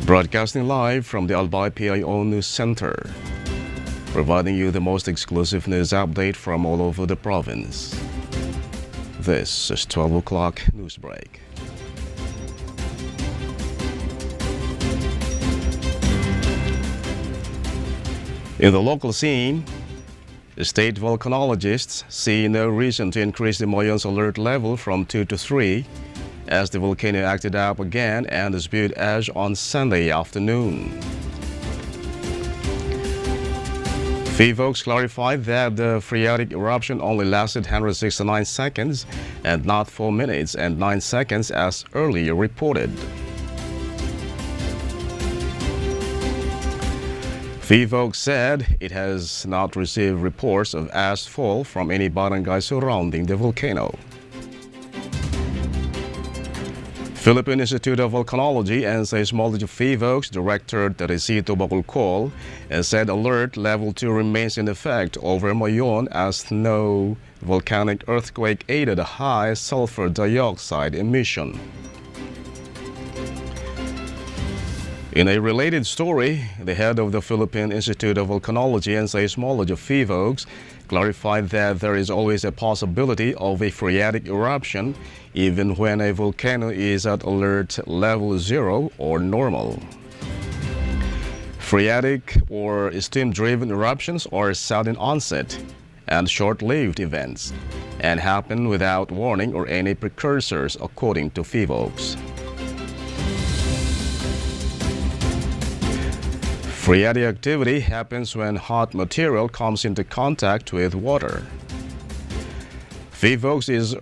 Broadcasting live from the Albay PIO News Center, providing you the most exclusive news update from all over the province. This is 12 o'clock Newsbreak. In the local scene, state volcanologists see no reason to increase the Moyon's alert level from 2 to 3 as the volcano acted up again and spewed ash on Sunday afternoon. FIVOX clarified that the phreatic eruption only lasted 169 seconds and not 4 minutes and 9 seconds as earlier reported. FIVOX said it has not received reports of ash fall from any barangay surrounding the volcano. Philippine Institute of Volcanology and Seismology FIVOX Director Teresito Bacolcol said alert level 2 remains in effect over Moyon as no volcanic earthquake aided a high sulfur dioxide emission. In a related story, the head of the Philippine Institute of Volcanology and Seismology FIVOX clarified that there is always a possibility of a phreatic eruption even when a volcano is at alert level 0 or normal. Phreatic or steam-driven eruptions are sudden onset and short-lived events and happen without warning or any precursors, according to FIVOX. Phreatic activity happens when hot material comes into contact with water. FIVOX is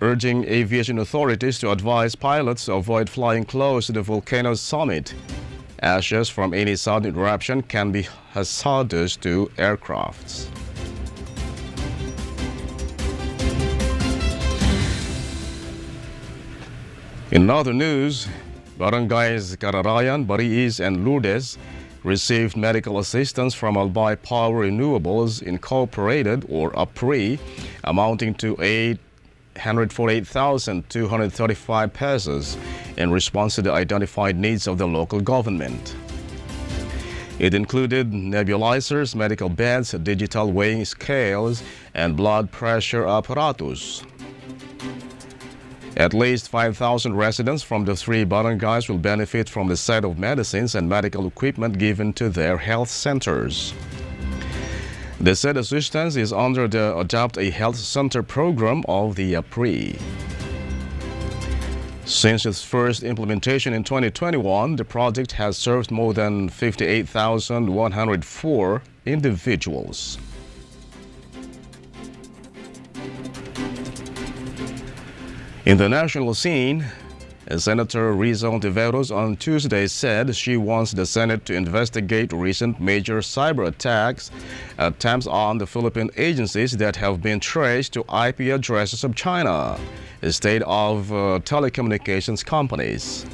urging aviation authorities to advise pilots to avoid flying close to the volcano's summit. Ashes from any sudden eruption can be hazardous to aircrafts. In other news, barangays Cararayan, Bariis, and Lourdes received medical assistance from Albay PIO Renewables Incorporated, or APRI, amounting to 848,235 pesos in response to the identified needs of the local government. It included nebulizers, medical beds, digital weighing scales, and blood pressure apparatus. At least 5,000 residents from the 3 barangays will benefit from the set of medicines and medical equipment given to their health centers. The said assistance is under the Adopt a Health Center program of the APRI. Since its first implementation in 2021, the project has served more than 58,104 individuals. In the national scene, Senator Rizal Tiveros on Tuesday said she wants the Senate to investigate recent major cyber attempts on the Philippine agencies that have been traced to IP addresses of China, a state-of telecommunications companies.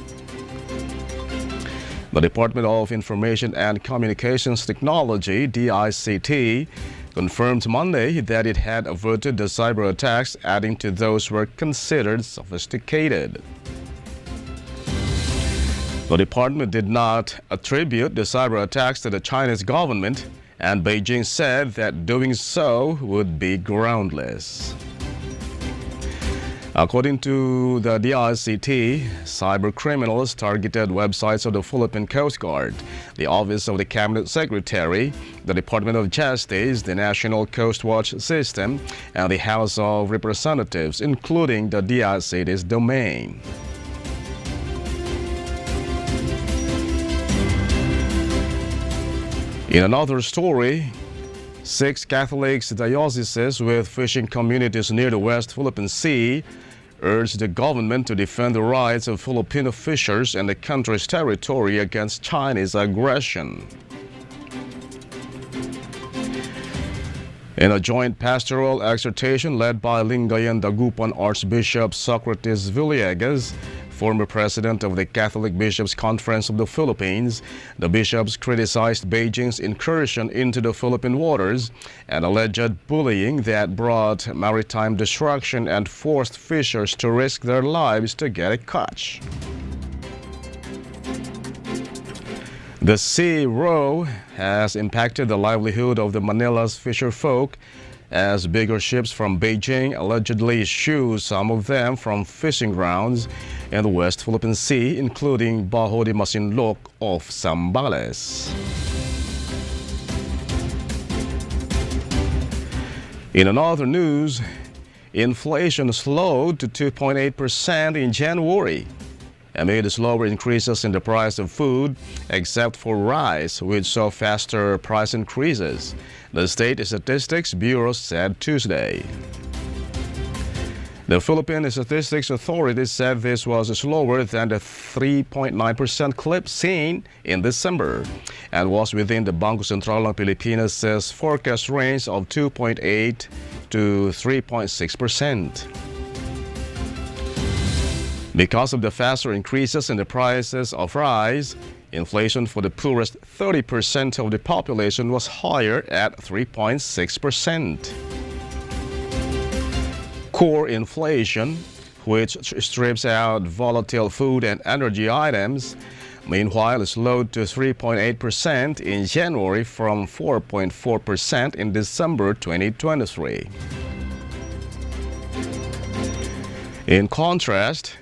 The Department of Information and Communications Technology, DICT, confirmed Monday that it had averted the cyber attacks, adding to those were considered sophisticated. The department did not attribute the cyber attacks to the Chinese government, and Beijing said that doing so would be groundless. According to the DICT, cyber criminals targeted websites of the Philippine Coast Guard, the Office of the Cabinet Secretary, the Department of Justice, the National Coast Watch System, and the House of Representatives, including the DICT's domain. In another story, 6 Catholic dioceses with fishing communities near the West Philippine Sea urged the government to defend the rights of Filipino fishers and the country's territory against Chinese aggression. In a joint pastoral exhortation led by Lingayen Dagupan Archbishop Socrates Villegas, former president of the Catholic Bishops' Conference of the Philippines, the bishops criticized Beijing's incursion into the Philippine waters and alleged bullying that brought maritime destruction and forced fishers to risk their lives to get a catch. The sea row has impacted the livelihood of the Manila's fisher folk as bigger ships from Beijing allegedly eschew some of them from fishing grounds in the West Philippine Sea, including Bajo de Masinloc off Zambales. In another news, inflation slowed to 2.8% in January, amid slower increases in the price of food, except for rice, which saw faster price increases, the State Statistics Bureau said Tuesday. The Philippine Statistics Authority said this was slower than the 3.9% clip seen in December and was within the Bangko Sentral ng Pilipinas' forecast range of 2.8 to 3.6%. Because of the faster increases in the prices of rice, inflation for the poorest 30% of the population was higher at 3.6%. Core inflation, which strips out volatile food and energy items, meanwhile slowed to 3.8% in January from 4.4% in December 2023. In contrast,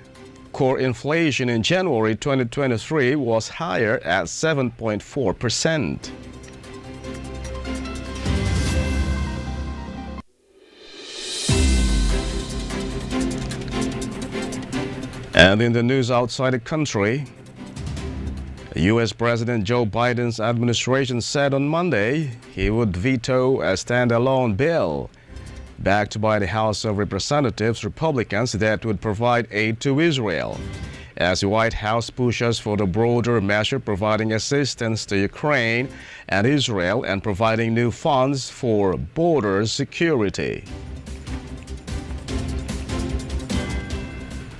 core inflation in January 2023 was higher at 7.4%. And in the news outside the country, U.S. President Joe Biden's administration said on Monday he would veto a standalone bill backed by the House of Representatives Republicans that would provide aid to Israel, as the White House pushes for the broader measure providing assistance to Ukraine and Israel and providing new funds for border security.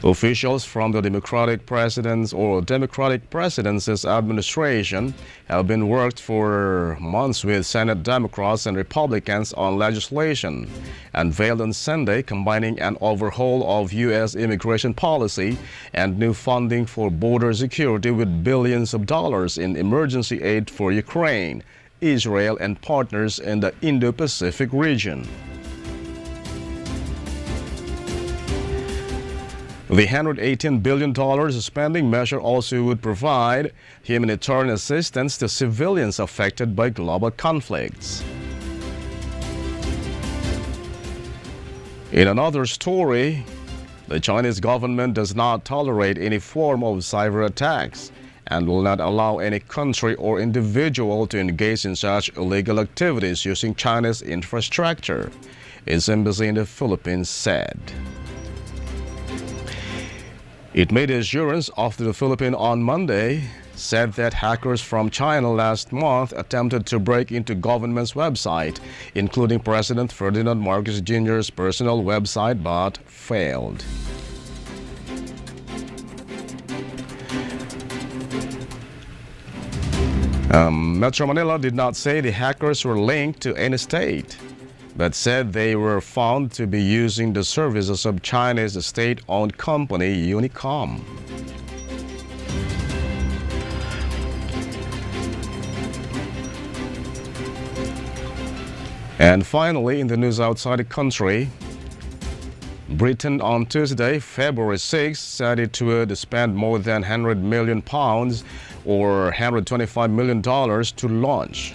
Officials from the Democratic President's administration have been worked for months with Senate Democrats and Republicans on legislation unveiled on Sunday combining an overhaul of U.S. immigration policy and new funding for border security with billions of dollars in emergency aid for Ukraine, Israel, and partners in the Indo-Pacific region. The $118 billion spending measure also would provide humanitarian assistance to civilians affected by global conflicts. In another story, the Chinese government does not tolerate any form of cyber attacks and will not allow any country or individual to engage in such illegal activities using China's infrastructure, its embassy in the Philippines said. It made assurance after the Philippines on Monday said that hackers from China last month attempted to break into government's website, including President Ferdinand Marcos Jr.'s personal website, but failed. Metro Manila did not say the hackers were linked to any state, but said they were found to be using the services of China's state-owned company, Unicom. And finally, in the news outside the country, Britain on Tuesday, February 6, said it would spend more than £100 million or $125 million to launch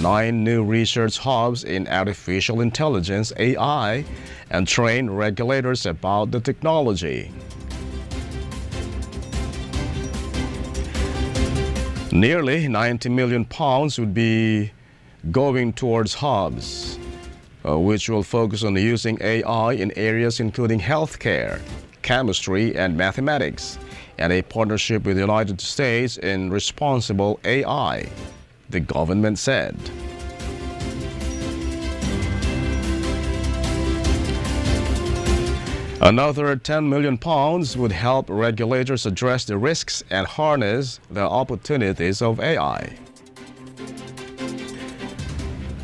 9 new research hubs in artificial intelligence, AI, and train regulators about the technology. Nearly £90 million would be going towards hubs, which will focus on using AI in areas including healthcare, chemistry, and mathematics, and a partnership with the United States in responsible AI, the government said. Another £10 million would help regulators address the risks and harness the opportunities of AI.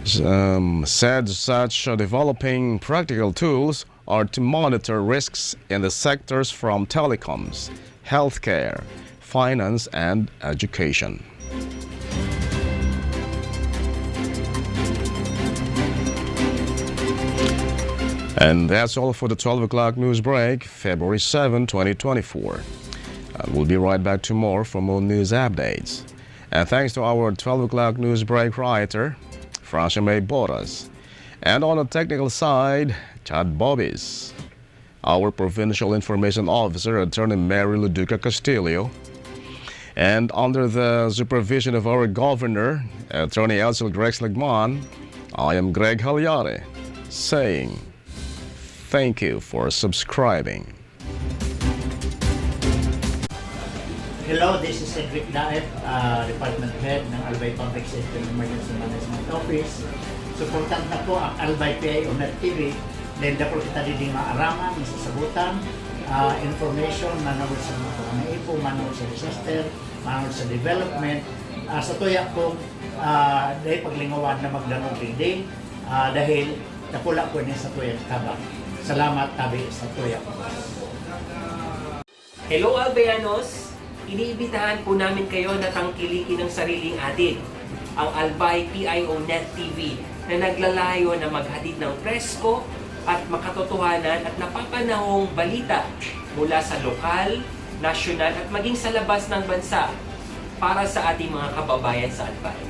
Said such developing practical tools are to monitor risks in the sectors from telecoms, healthcare, finance, and education. And that's all for the 12 o'clock news break, February 7, 2024. We'll be right back tomorrow for more news updates. And thanks to our 12 o'clock news break writer, Francia May Boras. And on the technical side, Chad Bobbies. Our provincial information officer, Attorney Mary Luduca Castillo. And under the supervision of our governor, Attorney Elsil Grex Legman, I am Greg Hallare, saying thank you for subscribing. Hello, this is Cedric Daep, Department Head ng Albay Public Safety and Emergency Management Office. Suportan na po ang Albay PIO TV. Dahil na po kita din maaraman, masasagutan, information, manawag sa mga pangaipo, manawag sa disaster, manawag sa development. Sa tuya po, dahil paglingawan na magdanong reading, dahil napula po niya sa tuya tabang. Salamat tabi sa tuya po. Hello Albayanos! Iniibitahan po namin kayo na tangkilikin ng sariling atin, ang Albay PIO TV na naglalayo na maghatid ng presko at makatotohanan at napapanahong balita mula sa lokal, nasyonal at maging sa labas ng bansa para sa ating mga kababayan sa Albay.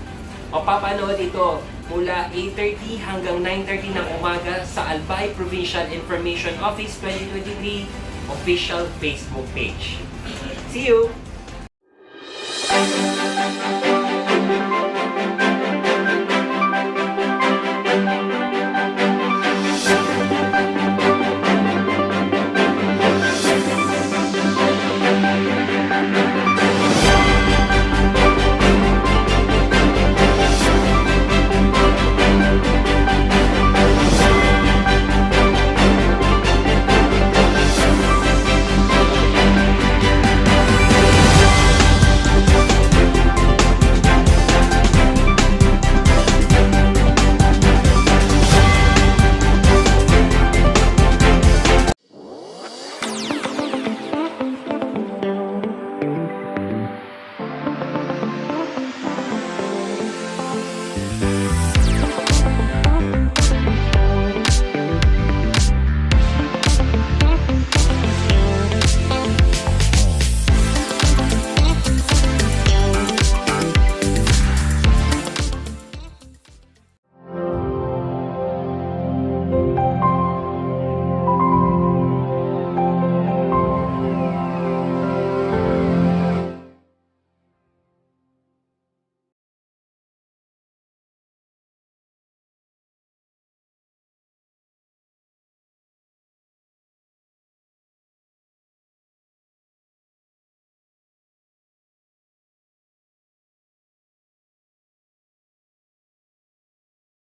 Mapapanood ito mula 8:30 hanggang 9:30 ng umaga sa Albay Provincial Information Office 2023 official Facebook page. See you!